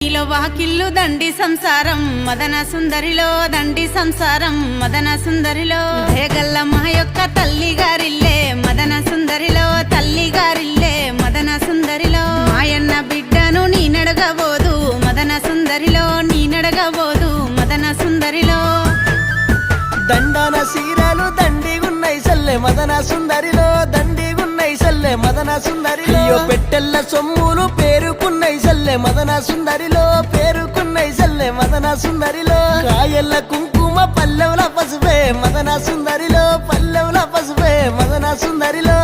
నీలో వాకిల్లు దండి సంసారం మదన సుందరిలో దండి సంసారం మదన సుందరిలో దయగల్ల మా యొక్క తల్లి గారిల్లే మదన సుందరిలో తల్లి గారిల్లే మదన సుందరిలో మాయన్న బిడ్డను నీ నడగబోదు మదన సుందరిలో నీ నడగబోదు మదన సుందరిలో దండన సీరలు దండిగున్నై సల్లె మదన సుందరిలో దండిగున్నై సల్లె మదన సుందరిలో పెట్టెల్ల సొమ్ములు పేరుకున్నై సల్లె మదన సుందరిలో పేరుకున్నై సల్లె మదన సుందరిలో కాయల్ల కుంకుమ పల్లెవుల పసుపే మదన సుందరిలో పల్లెవుల పసుపే మదన సుందరిలో